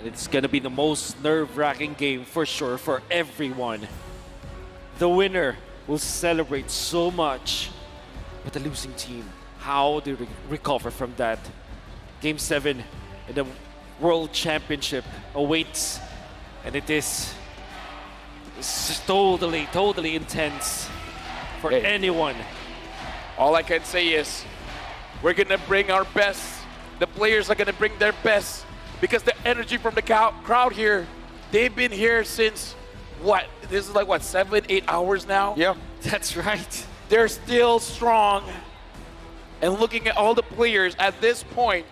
It's gonna be the most nerve-wracking game for sure for everyone. The winner will celebrate so much, but the losing team, how do they recover from that? Game 7 in the World Championship awaits, and it's totally intense for anyone. All I can say is we're gonna bring our best. The players are gonna bring their best because the energy from the crowd here, they've been here since what? This is like what, 7-8 hours now? Yeah, that's right. They're still strong. And looking at all the players at this point,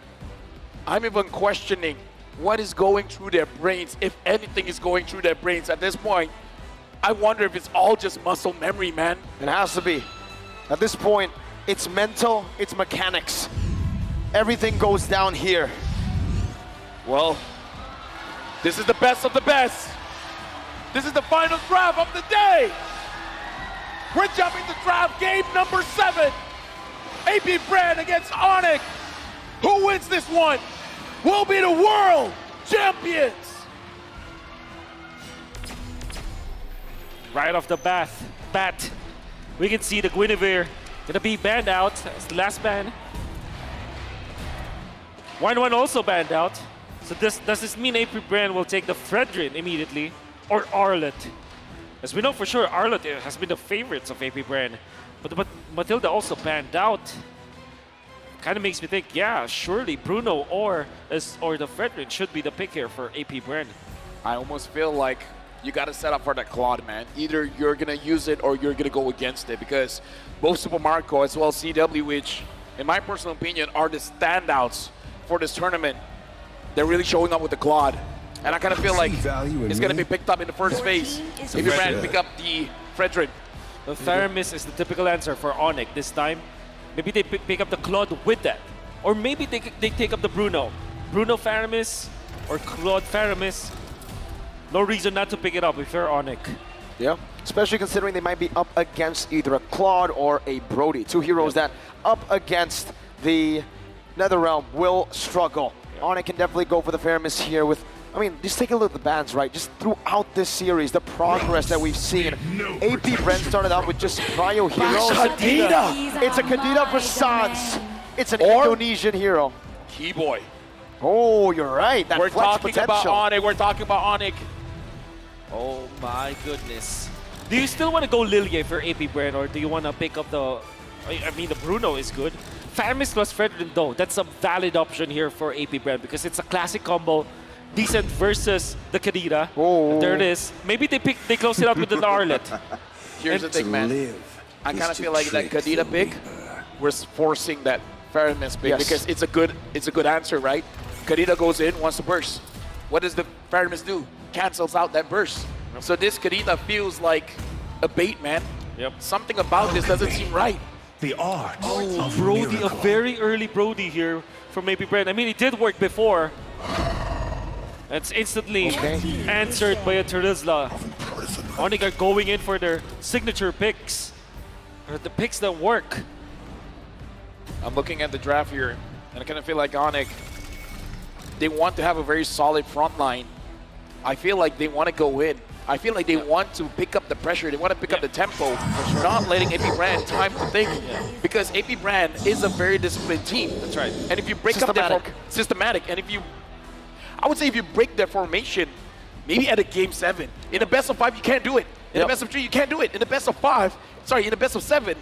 I'm even questioning what is going through their brains, if anything is going through their brains at this point. I wonder if it's all just muscle memory, man. It has to be. At this point, it's mental, it's mechanics. Everything goes down here. Well, this is the best of the best. This is the final draft of the day. We're jumping to draft game number 7. AP Bren against Onic. Who wins this one will be the world champions. Right off the bat, we can see the Guinevere gonna be banned out as the last ban. 1-1 also banned out. So does this mean AP Bren will take the Fredrin immediately, or Arlet? As we know for sure, Arlet has been the favorites of AP Bren, but Matilda also banned out. Kind of makes me think, yeah, surely Bruno or the Fredrin should be the pick here for AP Bren. I almost feel like you got to set up for that Claude, man. Either you're going to use it or you're going to go against it, because both Super Marco as well as CW, which in my personal opinion are the standouts for this tournament, they're really showing up with the Claude. And I kind of feel like it's going to be picked up in the first phase if you ran pick up the Fredrin. The Theramis is the typical answer for Onic this time. Maybe they pick up the Claude with that. Or maybe they take up the Bruno. Bruno Theramis or Claude Theramis. No reason not to pick it up if you're Onic. Yeah, especially considering they might be up against either a Claude or a Brody. Two heroes that up against the NetherRealm will struggle. Onic can definitely go for the Theramis here with, I mean, just take a look at the bans, right? Just throughout this series, the progress that we've seen. AP Bren started out with just Cryo heroes. Kadena! It's a Kadena for Sans. It's an Indonesian hero. Keyboy. Oh, you're right. That We're flex talking potential. about Onic. We're talking about Onic. Oh my goodness. Do you still want to go Lilia for AP Bren, or do you want to pick up the... I mean, the Bruno is good. Theramis plus Fredrin though, that's a valid option here for AP Bren because it's a classic combo. Decent versus the Kadena. Oh. There it is. Maybe they close it out with the Arlet. Here's the thing, man. I kind of feel like that Kadena pick was forcing that Theramis pick because it's a good answer, right? Kadena goes in, wants to burst. What does the Theramis do? Cancels out that burst. So this Kadena feels like a bait, man. Yep. Something about this doesn't seem right. The art of Brody, miracle. a very early Brody here from AP Bren. I mean, it did work before. It's instantly answered by a Terizla. Onic are going in for their signature picks. Or the picks that work. I'm looking at the draft here, and I kind of feel like Onic, they want to have a very solid front line. I feel like they want to go in. I feel like they want to pick up the pressure. They want to pick up the tempo, not letting AP Bren time to think. Because AP Bren is a very disciplined team. That's right. And if you break up their systematic, and I would say if you break their formation, maybe at a game 7. In the best of 5, you can't do it. In the best of 3, you can't do it. In the best of 7,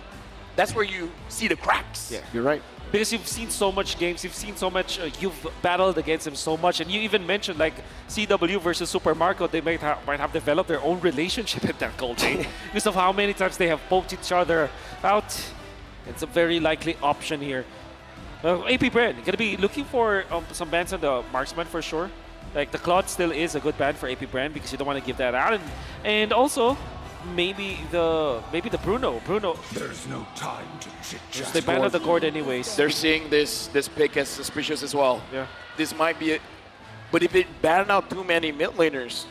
that's where you see the cracks. Yeah. You're right. Because you've seen so much games, you've seen so much, you've battled against him so much, and you even mentioned like CW versus Super Marco, they might have developed their own relationship in that gold chain because of how many times they have poked each other out. It's a very likely option here. AP Bren, gonna be looking for some bans on the marksman for sure. Like the Claude still is a good ban for AP Bren because you don't want to give that out, and also maybe the Bruno. There's no time to chit-chat. They banned on the court anyways. They're seeing this pick as suspicious as well. Yeah. This might be it. But if it ban out too many mid laners,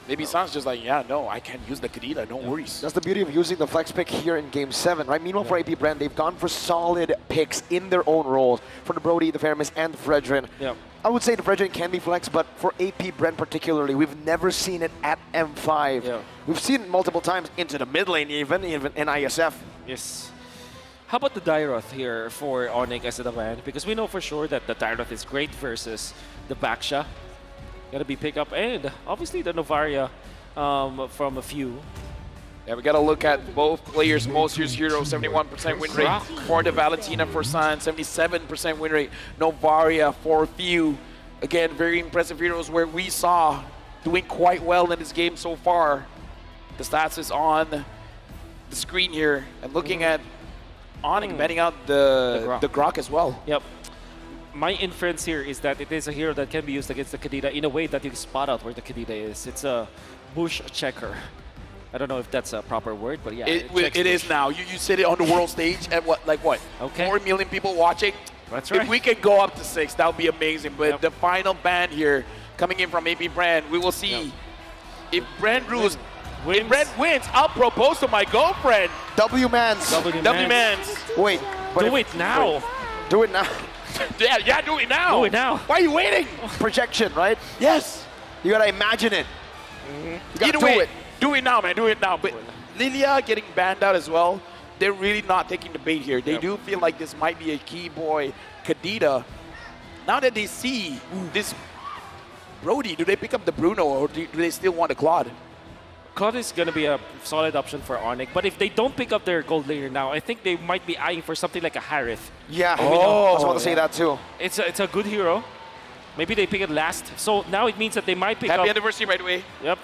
maybe Sans just like, yeah, no, I can't use the Kadena, no worries. That's the beauty of using the flex pick here in Game 7, right? Meanwhile, for AP Bren, they've gone for solid picks in their own roles for the Brody, the Theramis, and the Fredrin. Yeah. I would say the Bren can be flexed, but for AP Bren particularly, we've never seen it at M5. Yeah. We've seen it multiple times into the mid lane even in ISF. Yes. How about the Dairoth here for Onic as the man? Because we know for sure that the Dairoth is great versus the Baksha. Gotta be pick up, and obviously the Novaria from a few. Yeah, we got to look at both players. Most used hero, 71% win rate for the Valentina for Sun, 77% win rate. Novaria for few. Again, very impressive heroes where we saw doing quite well in this game so far. The stats is on the screen here. And looking at Onic betting out the Grok as well. Yep. My inference here is that it is a hero that can be used against the Kadita in a way that you spot out where the Kadita is. It's a bush checker. I don't know if that's a proper word, but yeah. It is now. You said it on the world stage at what? Okay. 4 million people watching? That's right. If we can go up to 6, that would be amazing. But the final ban here, coming in from AP Bren, we will see if Bren rules. If Bren wins, I'll propose to my girlfriend. W-Mans. W-Mans. Wait. Do it now. Wait. Do it now. Yeah, do it now. Do it now. Why are you waiting? Projection, right? Yes. You gotta imagine it. You gotta Either do way, it. do it now, man. Do it now. But Lilia getting banned out as well. They're really not taking the bait here. They do feel like this might be a key boy, Kadita. Now that they see this Brody, do they pick up the Bruno or do they still want the Claude? Claude is going to be a solid option for Onic, but if they don't pick up their gold layer now, I think they might be eyeing for something like a Harith. Yeah, I was about to say that too. It's a good hero. Maybe they pick it last. So now it means that they might pick up... Happy anniversary, by the way. Yep.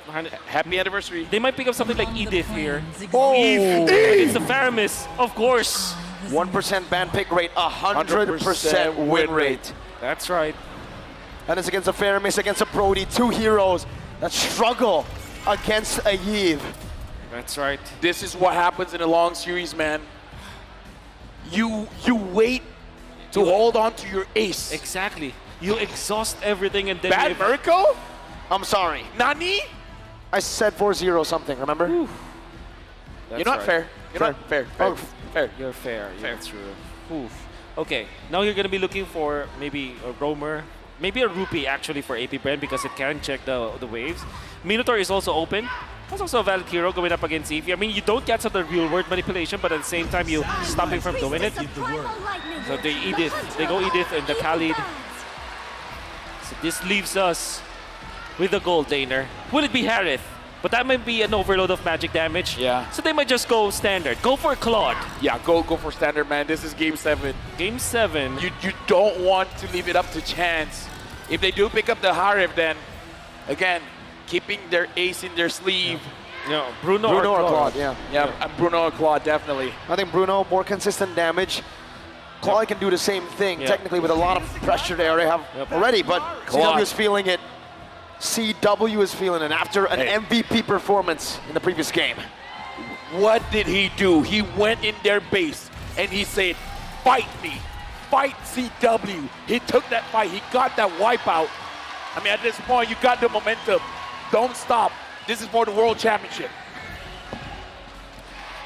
Happy anniversary. They might pick up something like Edith here. Oh! It's the Faramis, of course. 1% ban pick rate, 100% win rate. That's right. And it's against a Faramis, against a Brody, two heroes that struggle against a Yves. That's right. This is what happens in a long series, man. You wait to hold on to your ace. Exactly. You exhaust everything and then Bad Mirko? I'm sorry. Nani? I said 4-0 something, remember? You're not fair. You're not fair. Fair. Fair. You're fair. Yeah, that's true. Oof. Okay, now you're going to be looking for maybe a roamer, maybe a rupee actually for AP Bren because it can check the waves. Minotaur is also open. That's also a valid hero going up against Eevee. I mean, you don't get some of the real word manipulation, but at the same time, you stop him from doing it. So they Edith. They go Edith and the Khalid. So this leaves us with the gold laner. Will it be Harith? But that might be an overload of magic damage. Yeah. So they might just go standard. Go for Claude. Yeah, go for standard, man. This is game 7. Game 7. You don't want to leave it up to chance. If they do pick up the Harif, then again, keeping their ace in their sleeve. Yeah. Bruno or Claude. Claude, yeah. Yeah, Bruno or Claude, definitely. I think Bruno, more consistent damage. Claude can do the same thing, technically with a lot of pressure they already have already, but CW is feeling it. CW is feeling it after an MVP performance in the previous game. What did he do? He went in their base and he said, fight me, fight CW. He took that fight, he got that wipeout. I mean, at this point, you got the momentum. Don't stop. This is for the World Championship.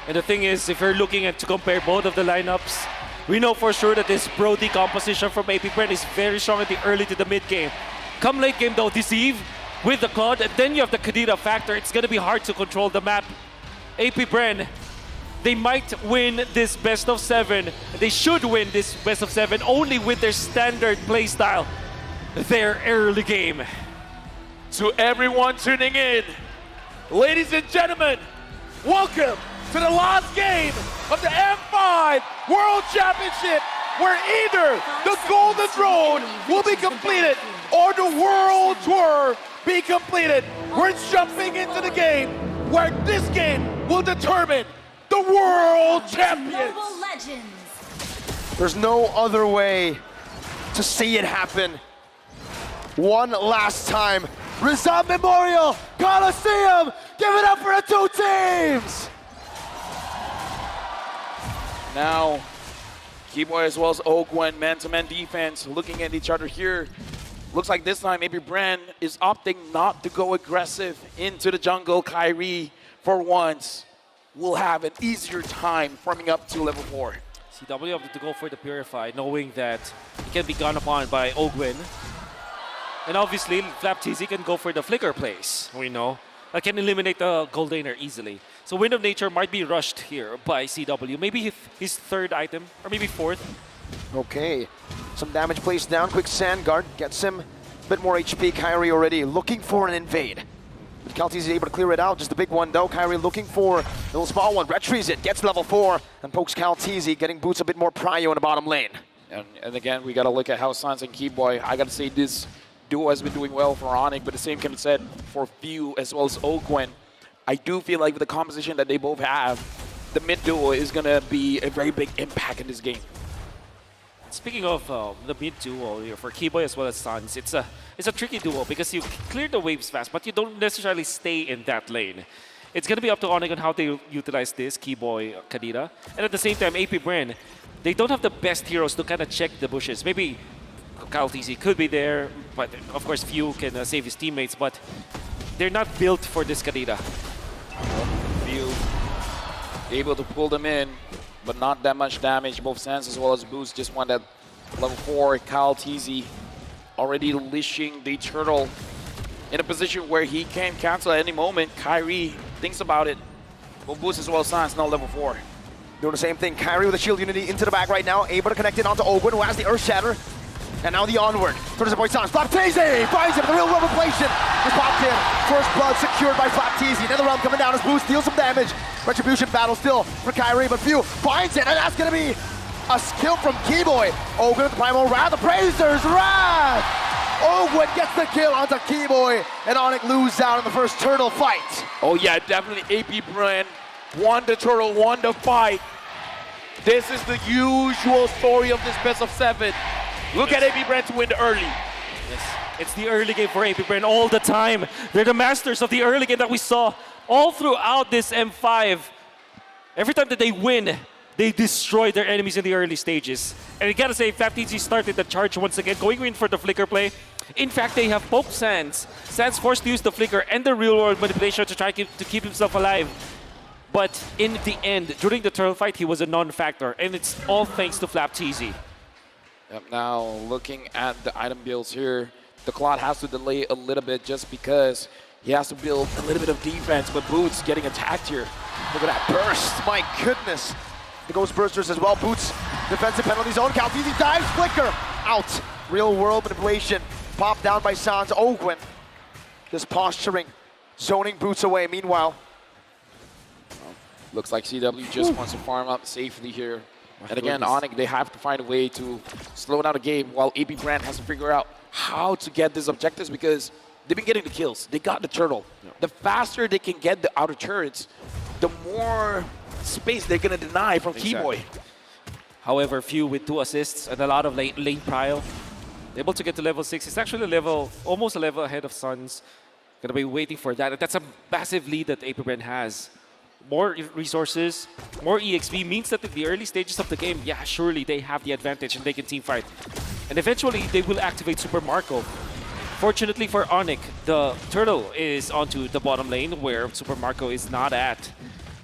And the thing is, if you're looking at to compare both of the lineups, we know for sure that this Brody composition from AP Bren is very strong at the early to the mid game. Come late game though, Deceive with the Claude, and then you have the Kadita factor. It's going to be hard to control the map. AP Bren, they might win this best of 7. They should win this best of 7 only with their standard playstyle, their early game. To everyone tuning in, ladies and gentlemen, welcome to the last game of the M5 World Championship, where either the Golden Road will be completed or the World Tour be completed. We're jumping into the game where this game will determine the World Champions. There's no other way to see it happen. One last time. Rizal Memorial Coliseum, give it up for the two teams! Now, Keyboy as well as Ogwen, man-to-man defense, looking at each other here. Looks like this time maybe Bren is opting not to go aggressive into the jungle. Kyrie, for once, will have an easier time farming up to level 4. CW opted to go for the Purify, knowing that he can be gone upon by Ogwen. And obviously, Flapteasy can go for the flicker plays. We know. That can eliminate the gold laner easily. So Wind of Nature might be rushed here by CW. Maybe his third item, or maybe fourth. Okay, some damage placed down. Quick Sand Guard gets him a bit more HP. Kyrie already looking for an invade. But Kaltis is able to clear it out. Just a big one though. Kyrie looking for a little small one. Retrieves it, gets level 4, and pokes Kaltizi, getting Boots a bit more prio in the bottom lane. And again, we got to look at how Sans and Keyboy, I got to say this duo has been doing well for Onic, but the same can be said for Few as well as Ogwen. I do feel like with the composition that they both have, the mid duo is going to be a very big impact in this game. Speaking of the mid duo here for Keyboy as well as Sans, it's a tricky duo because you clear the waves fast, but you don't necessarily stay in that lane. It's going to be up to Onic on how they utilize this, Keyboy, Kadira. And at the same time, AP Bren, they don't have the best heroes to kind of check the bushes. Maybe Kaltizi could be there, but of course Few can save his teammates, but they're not built for this Kadira. Few able to pull them in, but not that much damage. Both Sans as well as Boost just won that level 4. Kaltizi already leashing the turtle in a position where he can cancel at any moment. Kyrie thinks about it. Both Boost as well as Sans now level 4. Doing the same thing. Kyrie with the shield unity into the back right now, able to connect it onto Ogwen, who has the Earth Shatter. And now the onward. Towards the boy Sans. Flapteasy finds him. The real world revelation is popped in. First blood secured by Flapteasy. Another round coming down as Boost deals some damage. Retribution battle still for Kyrie, but Few finds it, and that's going to be a skill from Keyboy. Ogwen with the Primal Wrath. The Brazers Wrath! Ogwen gets the kill onto Keyboy, and Onic loses out in the first turtle fight. Oh yeah, definitely AP Bren won the turtle, won the fight. This is the usual story of this best of 7. Look at AP Bren to win early. Yes. It's the early game for AP Bren all the time. They're the masters of the early game that we saw all throughout this M5. Every time that they win, they destroy their enemies in the early stages. And you gotta say, Flapteasy started the charge once again, going in for the flicker play. In fact, they have poked Sans. Sans forced to use the flicker and the real world manipulation to try to keep himself alive. But in the end, during the turtle fight, he was a non-factor, and it's all thanks to Flapteasy. Yep, now looking at the item builds here, the Claude has to delay a little bit just because he has to build a little bit of defense, but Boots getting attacked here. Look at that burst, my goodness. The Ghost Bursters as well. Boots, defensive penalty zone. Kaltizi dives, flicker, out. Real world manipulation, popped down by Sans. Ogwen, just posturing, zoning Boots away. Meanwhile, looks like CW just wants to farm up safely here. And again, Onic, they have to find a way to slow down the game while AP Bren has to figure out how to get these objectives because they've been getting the kills. They got the turtle. The faster they can get the outer turrets, the more space they're going to deny from Keyboy. However, Few with 2 assists and a lot of lane prio, able to get to level 6. It's actually almost a level ahead of Suns. Gonna be waiting for that. That's a massive lead that AP Bren has. More resources, more EXP means that in the early stages of the game, yeah, surely they have the advantage and they can team fight. And eventually, they will activate Super Marco. Fortunately for Onic, the turtle is onto the bottom lane where Super Marco is not at.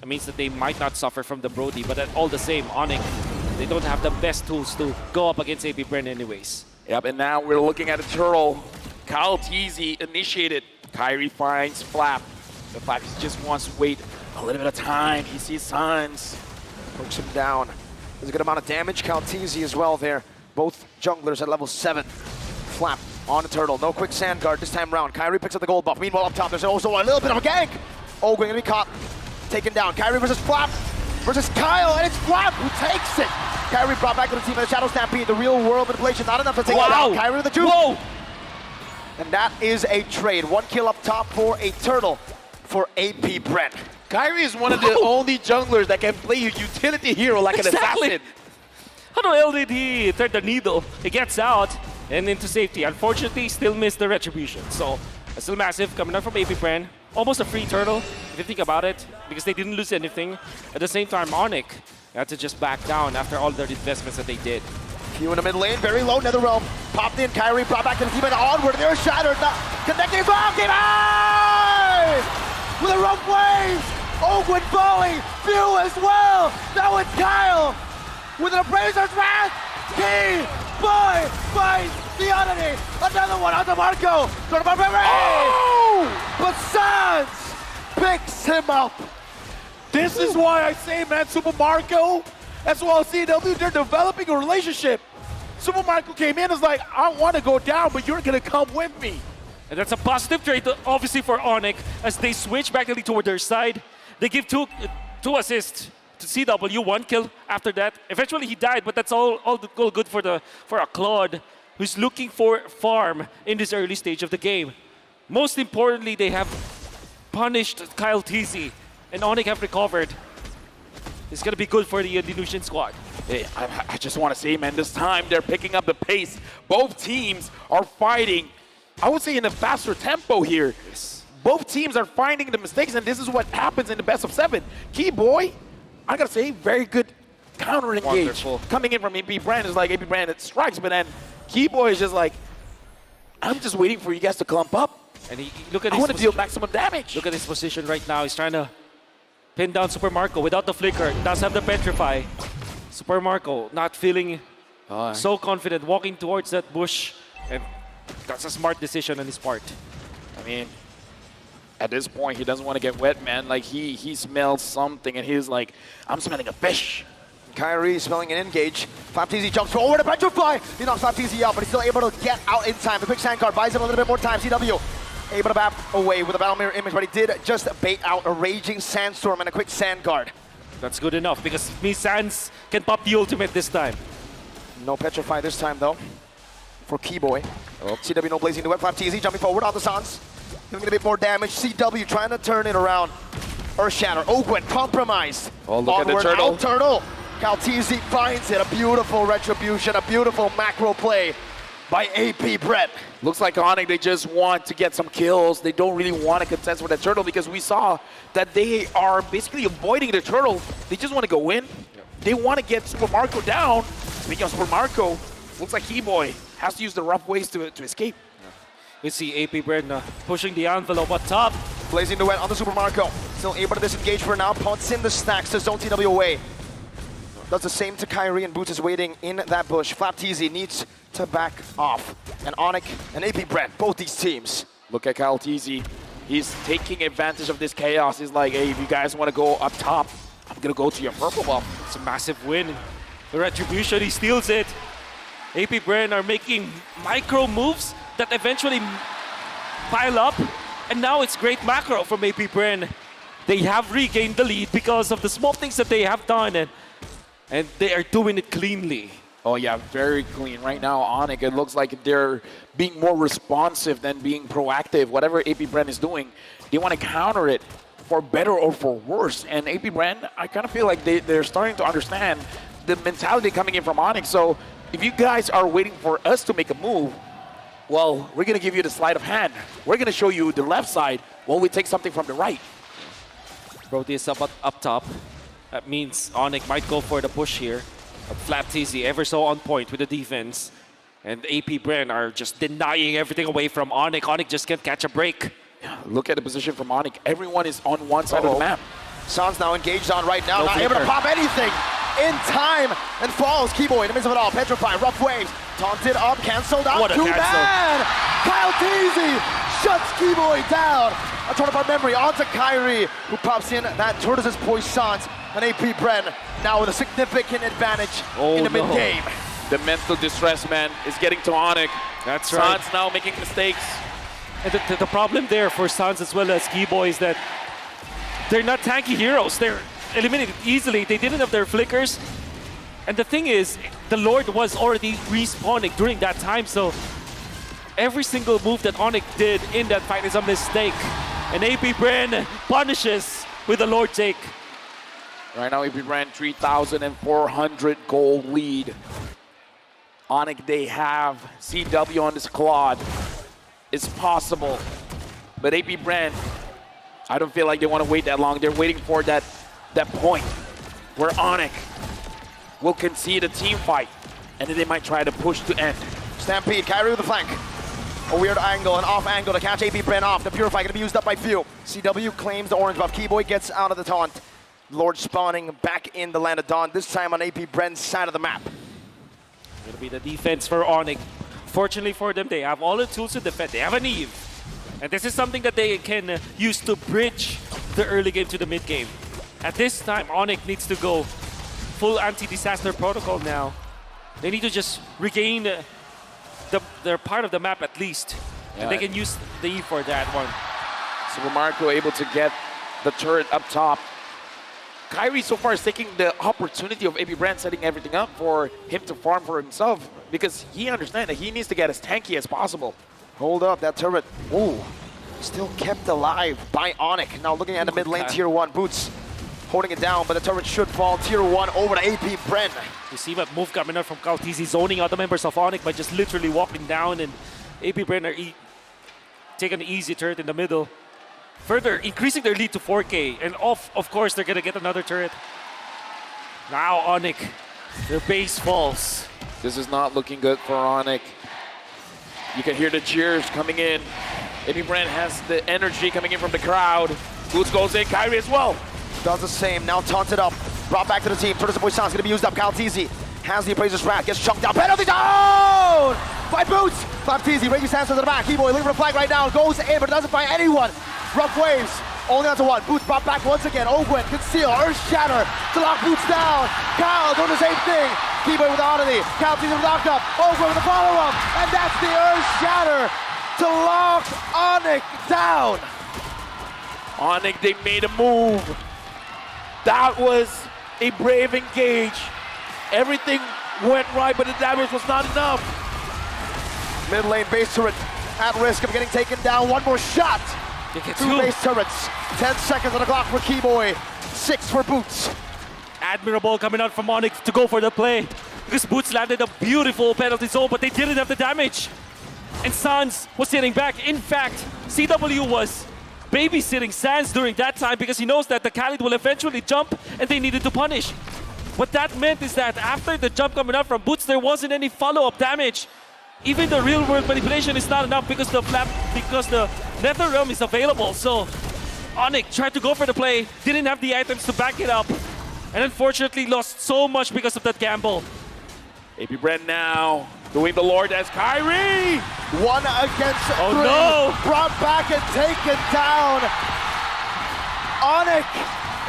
It means that they might not suffer from the Brody, but at all the same, Onic, they don't have the best tools to go up against AP Bren anyways. Yep, and now we're looking at a turtle. Kaltizi initiated. Kyrie finds Flap. The Flap just wants to wait a little bit of time. He sees Sans. pokes him down. There's a good amount of damage. Kaltizi as well there. Both junglers at level 7. Flap on the turtle. No quick sand guard this time round. Kyrie picks up the gold buff. Meanwhile, up top, there's also a little bit of a gank. Ogwen gonna be caught. Taken down. Kyrie versus Flap versus Kyle, and it's Flap who takes it. Kyrie brought back to the team in the Shadow Stampede. The real world manipulation, not enough to take it down. Kyrie with the juke. Whoa! And that is a trade. 1 kill up top for a turtle for AP Bren. Kyrie is one of the only junglers that can play a utility hero like an assassin. How the hell did he thread the needle? He gets out and into safety. Unfortunately, still missed the retribution. So, still massive coming up from AP Bren. Almost a free turtle, if you think about it, because they didn't lose anything. At the same time, Onic had to just back down after all the investments that they did. Few in the mid lane, very low, Netherrealm. Popped in, Kyrie brought back to the team and onward. They're shattered, connecting bomb, game high! With a rough wave! Ogwen falling, Few as well! Now it's Kyle! With an Abraser's Wrath! Key Boy finds the enemy. Another one on the Marco. Sort of a but Sans picks him up. This is why I say, man, Super Marco, as well as CW, they're developing a relationship. Super Marco came in and was like, I want to go down, but you're going to come with me. And that's a positive trait, obviously, for Onic as they switch back toward their side. They give two assists to CW, 1 kill after that. Eventually, he died, but that's all good for a Claude who's looking for farm in this early stage of the game. Most importantly, they have punished Kyle TZ, and Onic have recovered. It's going to be good for the Delusion squad. Hey, I just want to say, man, this time they're picking up the pace. Both teams are fighting, I would say, in a faster tempo here. Yes. Both teams are finding the mistakes, and this is what happens in the best of 7. Keyboy, I got to say, very good counter engage. Wonderful. Coming in from AP Bren is like AP Bren that strikes, but then Keyboy is just like, I'm just waiting for you guys to clump up. And look at I his want to deal position. maximum damage. Look at his position right now. He's trying to pin down Super Marco without the flicker. Does have the petrify. Super Marco not feeling so confident, walking towards that bush, and that's a smart decision on his part. I mean, at this point, he doesn't want to get wet, man. Like, he smells something, and he's like, I'm smelling a fish. Kyrie smelling an engage. FlapTZ jumps forward to petrify. He knocks FlapTZ out, but he's still able to get out in time. The quick sand card buys him a little bit more time. CW able to bat away with a battle mirror image, but he did just bait out a raging sandstorm and a quick sand guard. That's good enough because Sans can pop the ultimate this time. No petrify this time though for Keyboy. CW no blazing to it. FlapTZ jumping forward on the Sans. Doing a bit more damage. CW trying to turn it around. Earthshatter. Ogwen compromised. Oh, look at the Onward turtle. out turtle. Caltese finds it. A beautiful retribution. A beautiful macro play by AP Bren. Looks like Onic, they just want to get some kills. They don't really want to contest with the turtle because we saw that they are basically avoiding the turtle. They just want to go in. They want to get Super Marco down. Speaking of Super Marco, looks like Keyboy has to use the rough ways to escape. We see AP Bren pushing the envelope up top. Blazing the wet on the Super Marco. Still able to disengage for now. Punts in the stacks to zone TW away. Does the same to Kyrie, and Boots is waiting in that bush. FlapTZ needs to back off. And Onic and AP Bren, both these teams. Look at Kyle TZ. He's taking advantage of this chaos. He's like, hey, if you guys want to go up top, I'm going to go to your purple buff. It's a massive win. The retribution, he steals it. AP Bren are making micro moves that eventually pile up. And now it's great macro from AP Bren. They have regained the lead because of the small things that they have done. And they are doing it cleanly. Oh yeah, very clean. Right now, Onic, it looks like they're being more responsive than being proactive. Whatever AP Bren is doing, they want to counter it for better or for worse. And AP Bren, I kind of feel like they're starting to understand the mentality coming in from Onic. So if you guys are waiting for us to make a move, well, we're going to give you the sleight of hand. We're going to show you the left side while we take something from the right. Brody is up top. That means Onic might go for the push here. But FlapTZ ever so on point with the defense. And AP Bren are just denying everything away from Onic. Onic just can't catch a break. Look at the position from Onic. Everyone is on one side of the map. Sans now engaged on right now. No Not flicker. able to pop anything in time. And falls. Keyboy in the midst of it all. Petrify. Rough waves. Taunted up. Cancelled out. What a cancel. Man. Kyle Teasy shuts Keyboy down. A turn of our memory onto Kyrie, who pops in that Tortoise's Poissons. And AP Bren now with a significant advantage in the mid-game. The mental distress, man, is getting to Onic. That's right. Sans now making mistakes. And the problem there for Sans as well as Keyboy is that they're not tanky heroes. They're eliminated easily. They didn't have their flickers. And the thing is, the Lord was already respawning during that time, so every single move that Onic did in that fight is a mistake. And AP Bren punishes with the Lord take. Right now, AP Bren 3,400 gold lead. Onic, they have CW on this Claude. It's possible. But AP Bren, I don't feel like they want to wait that long. They're waiting for that point where Onic will concede a team fight. And then they might try to push to end. Stampede, Kyrie with the flank. A weird angle, an off angle to catch AP Bren off. The Purify gonna be used up by few. CW claims the orange buff. Keyboy gets out of the taunt. Lord spawning back in the land of Dawn, this time on AP Bren's side of the map. Gonna be the defense for Onic. Unfortunately for them, they have all the tools to defend. They have an Eve. And this is something that they can use to bridge the early game to the mid game. At this time, Onic needs to go full anti-disaster protocol now. They need to just regain their part of the map at least. Yeah. And they can use the Eve for that one. Super Marco able to get the turret up top. Kyrie so far is taking the opportunity of AB Bren setting everything up for him to farm for himself because he understands that he needs to get as tanky as possible. Hold up, that turret. Ooh, still kept alive by Onic. Now looking at the mid lane, Okay. tier 1. Boots holding it down, but the turret should fall. Tier 1 over to AP Bren. You see that move coming out from Kaltizi, zoning out the members of Onic by just literally walking down, and AP Bren are taking an easy turret in the middle. Further increasing their lead to 4K, and of course they're gonna get another turret. Now Onic, their base falls. This is not looking good for Onic. You can hear the cheers coming in. AB Bren has the energy coming in from the crowd. Boots goes in, Kyrie as well. Does the same, now taunted up. Brought back to the team. Turtles of Poison's gonna be used up. Kaltizi has the Appraiser's Wrath, gets chunked down. Penalty down by Boots. Kaltizi, Reggie Sanchez at the back. Keyboy looking for a flag right now. Goes in, but doesn't find anyone. Rough waves, only onto one. Boots brought back once again. Ogwen, conceal, Earth Shatter to lock Boots down. Kyle doing the same thing. Keyboy with the oddity. Kaltizi with the knock-up. Ogwen with the follow-up. And that's the Earth Shatter to lock Onic down. Onic, they made a move. That was a brave engage. Everything went right, but the damage was not enough. Mid lane base turret at risk of getting taken down. One more shot. They get 2 two. base turrets. 10 seconds on the clock for Keyboy. 6 for Boots. Admirable coming out from Onic to go for the play. Because Boots landed a beautiful penalty zone, but they didn't have the damage. And Sans was sitting back. In fact, CW was babysitting Sans during that time because he knows that the Khalid will eventually jump and they needed to punish. What that meant is that after the jump coming out from Boots, there wasn't any follow-up damage. Even the real-world manipulation is not enough because the Nether Realm is available. So Onic tried to go for the play, didn't have the items to back it up, and unfortunately lost so much because of that gamble. AP Bren now doing the Lord as Kyrie. 1 against 3. Oh, no. Brought back and taken down. Onic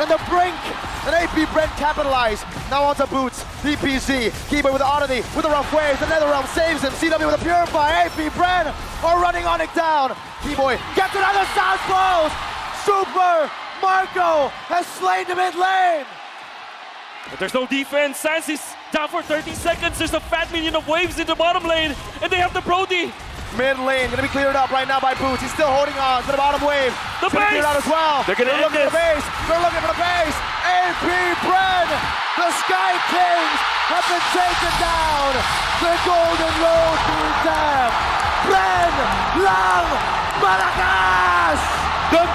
on the brink. And AP Bren capitalized. Now onto Boots. DPZ. Keyboy with the oddity. With the rough waves. The Netherrealm saves him. CW with a purify. AP Bren are running Onic down. Keyboy gets another South blows. Super Marco has slain the mid lane. But there's no defense. Sans is down for 30 seconds. There's a fat minion of waves in the bottom lane. And they have the Brody. Mid lane gonna be cleared up right now by Boots. He's still holding on to the bottom wave. The It's gonna base! clear out as well. They're gonna end looking for the this. base. They're looking for the base. AP Bren, the Sky Kings have been taken down. The Golden Road to Dam. Bren, Lang, Malagas. The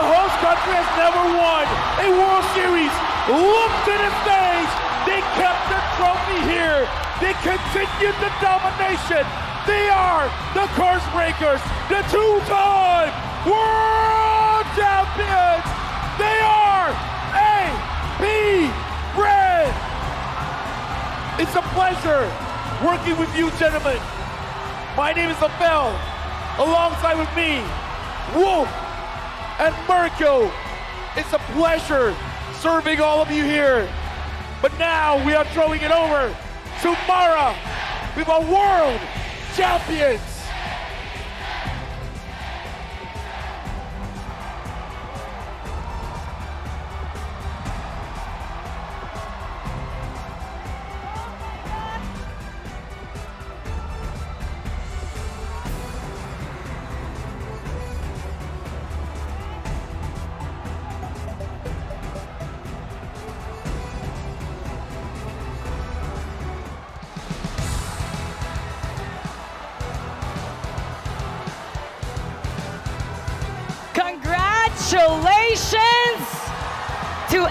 host country has never won a World Series. Look to the stage. They kept the trophy here. They continued the domination. They are the Curse Breakers, the 2-time World Champions. They are AP Bren. It's a pleasure working with you, gentlemen. My name is Abel. Alongside with me, Wolf and Mirko. It's a pleasure serving all of you here. But now we are throwing it over to Mara with a world champions. Congratulations to